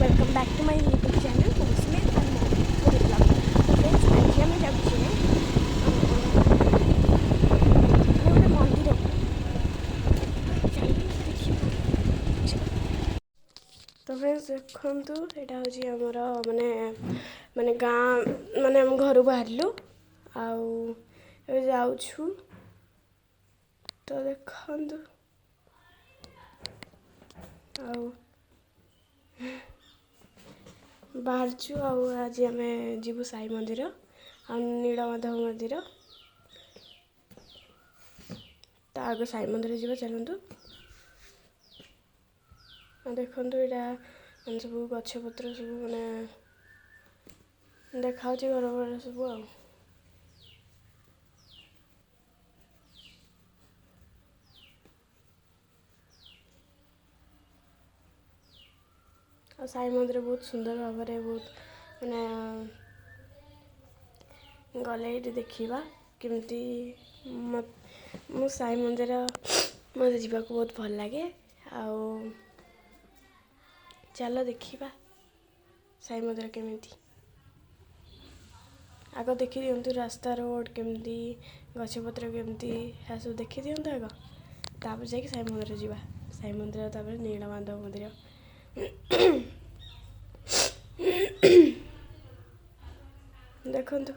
Welcome back to my YouTube channel उसमें friends आज आम जाऊँ गोटे मंदिर तो फ्रेंड्स देखु यहाँ हूँ आमर माने माने गाँ माने आम घर बाहर आउ जाऊँ तो देखु बाहरचु आज आम जीवु साई मंदिर आ नीलमाधव मंदिर तो आगे साई मंदिर जीव चलतु देखु यहाँ सब गछपत्र सब माने देखा घर घर सब आ साई मंदिर बहुत सुंदर भाव में बहुत मैंने गले देखा केमती मो साई मंदिर मत जावाक बहुत भल लगे आओ चलो देखा साई मंदिर केमिति आग देखी दिंतु रास्ता रोड केमती गछपत्र केमती सब देखी दिंतु आग तापर जाकि साई मंदिर जावा साई मंदिर तापर नीलमाधव मंदिर देखंतु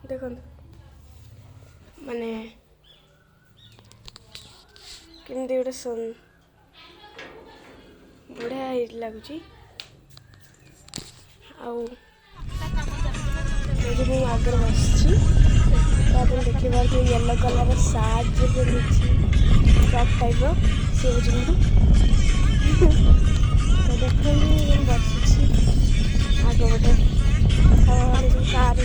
देखंतु माने केमती गोटे बढ़िया लगुच आगे बस देखी पार्थ येलो कलर सार्ट जो पिंधि फ्रॉक टाइप सी हूँ तो देख बस आगे गोटे कार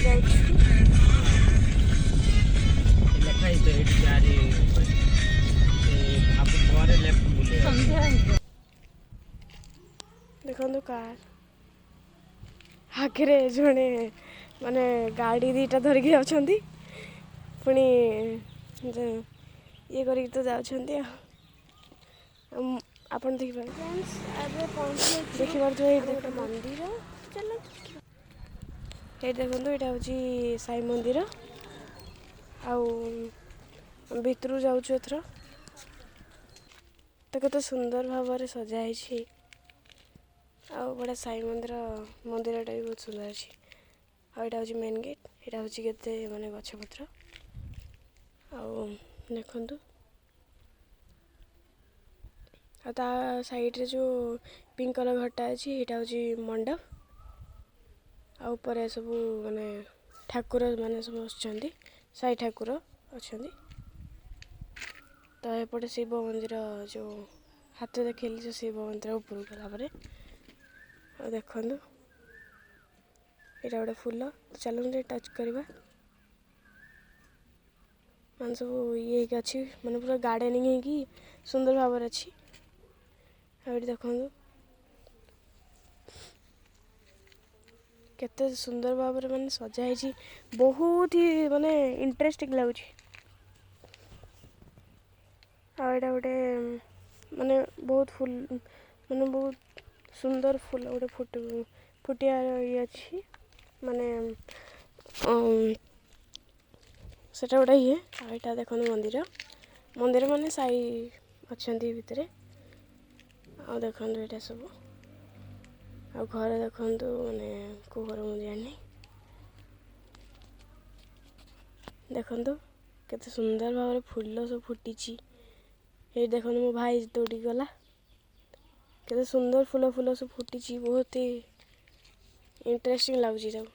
देखो कार आगे जड़े माने गाड़ी दीटा धरिकी जाउछंती पुणी ये करी तो जाउछंती आपन देख पारे फ्रेंड्स अबे पहुंचे देखि पारथो ए देखो मंदिर चलो ये देखो एटा होची साई मंदिर आउ भितरु जाउछु एथरा तो कत सुंदर भाव में सजाई छी आउ बड़ा साई मंदिर मंदिरटा भी बहुत सुंदर अच्छी आईटा हूँ मेन गेट यहाँ हूँ केते माने गछपत्र आउ देखंतु ता साइड रे जो पिंक कलर घरटा अच्छी यहाँ हूँ मंडप आ ऊपर सब माने ठाकुर माने सब आछंती साई ठाकुर अच्छंती तो एपटे शिव मंदिर जो हाथ देखली जो शिव मंदिर ऊपर गला देखु यहाँ गोटे फूल तो चलो टच करवा मान सब ये अच्छी माने पूरा गार्डनिंग है सुंदर भाव अच्छी देखु केते सुंदर भाव में माने सजाई बहुत ही माने इंटरेस्टिंग लगुच आड़ा गोटे माने बहुत फूल माने बहुत सुंदर फूल गोटे फुटिया ये अच्छी माने सेटा गोटे ये आईटा देखो मंदिर मंदिर माने साई अच्छंती भितरे आ देखो यहाँ सब आ घर देखु माने को घर मुझे जानी देखु केते सुंदर भाव में फूल सब फुटी ये देखो मो भाई दौड़ी गला केते सुंदर फूल फूल सब फुटी बहुत ही इंटरेस्टिंग लगुच सब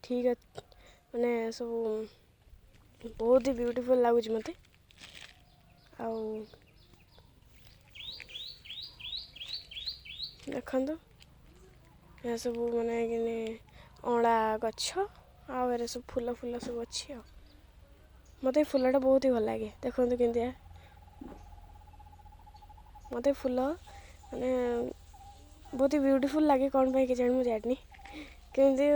ठीक है माने सब बहुत ही ब्यूटीफुल लगुच मते आउ देखंतु यहाँ सब माने अँला गछ आ सब फूल फूल सब अच्छी मत फूलटा बहुत ही भल लगे देखो केमती मत फूल माने बहुत ही ब्यूटीफुल लगे कौन पाई के जानी मुझे जानी केमती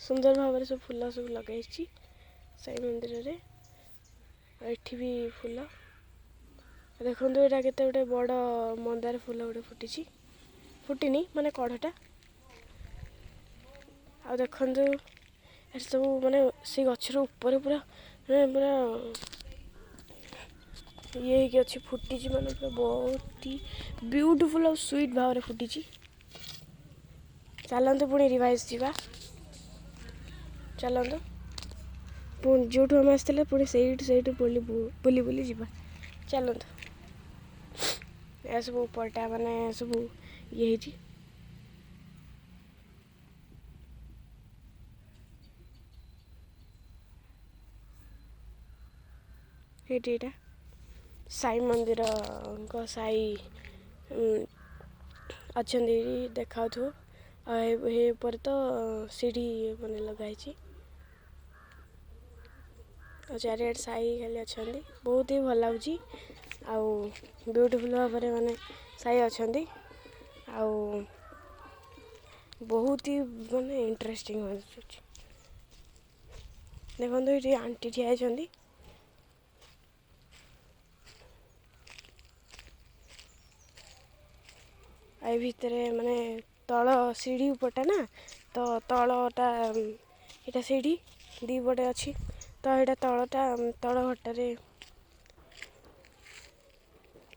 सुंदर भाव सब फूल सब लगे साई मंदिर रे। एठी भी फूल देखो यहाँ केते गोटे बड़ मंदार फूल गोटे फुटी फुटीनी माने कढ़टा आ देखु सब माने से गचर ऊपर पूरा पूरा ये अच्छी फुटी माने पूरा बहुत ही ब्यूटीफुल और स्वीट भाव में फुटी। चलते पुणी रिवाइज जावा चलते पुणी जो आम आसते पुणी से बुली बुली जा चलते यह सब उपरटा माने सब ये ये साई मंदिर साई अच्छा देखा पर तो सीढ़ी मैंने लगाई चारियाड साई खाली अच्छा बहुत ही भल लगे आउ ब्यूटीफुल भाव में माने साई अच्छा आउ बहुत ही माने इंटरेस्टिंग देखो ये आंटी ठिया आई भितर माने तल सीढ़ी उपरटा ना तो तलटा यहाँ सीढ़ी दी पटे अच्छी तो यहाँ तलटा तल घरटार किए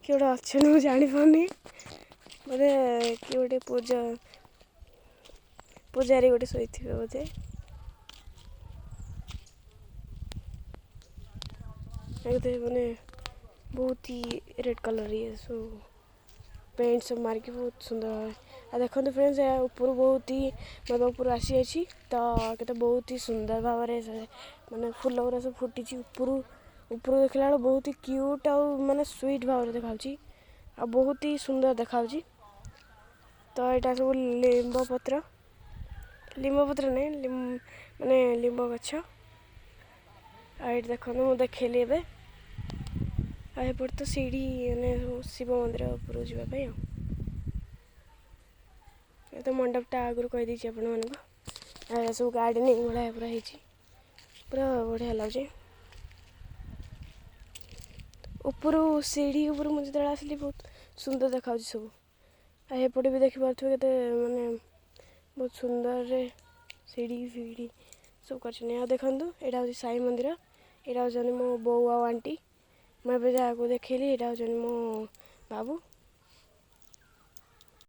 गोटे अच्छे मुझे जापानी बोधे किए गोटे पूजारी गोटे शोथे बोधे माने बहुत ही रेड कलर ये सब पेंट सब मारिकी बहुत सुंदर आ देखते फ्रेंड्स ऊपर बहुत ही मतलब ऊपर आसी तो केते बहुत ही सुंदर भाव में माने फूल गुरा सब फुटी ऊपर देखला बहुत ही क्यूट आ माने स्वीट भाव में देखा आ बहुत ही सुंदर देखा तो यहाँ सब लिंब पत्र नहीं माने लिंब गछ आ देखो मुझे देखली एवं आपर तो सीढ़ी मैंने शिव मंदिर ऊपर जावाई तो मंडपटा आगुरी कहीदे आपण मानक सब गार्डनिंग भाया पूरा पूरा बढ़िया लगे ऊपर सीढ़ी ऊपर मुझे जो आसली बहुत सुंदर देखा सब एपटे भी देखिपे के माने बहुत सुंदर सीढ़ी फीढ़ी सब कर देखु यहाँ हूँ साई मंदिर यहाँ हूँ मो बो आ आंटी मुझे जहाँ को देखली यहाँ हूँ मो बाबू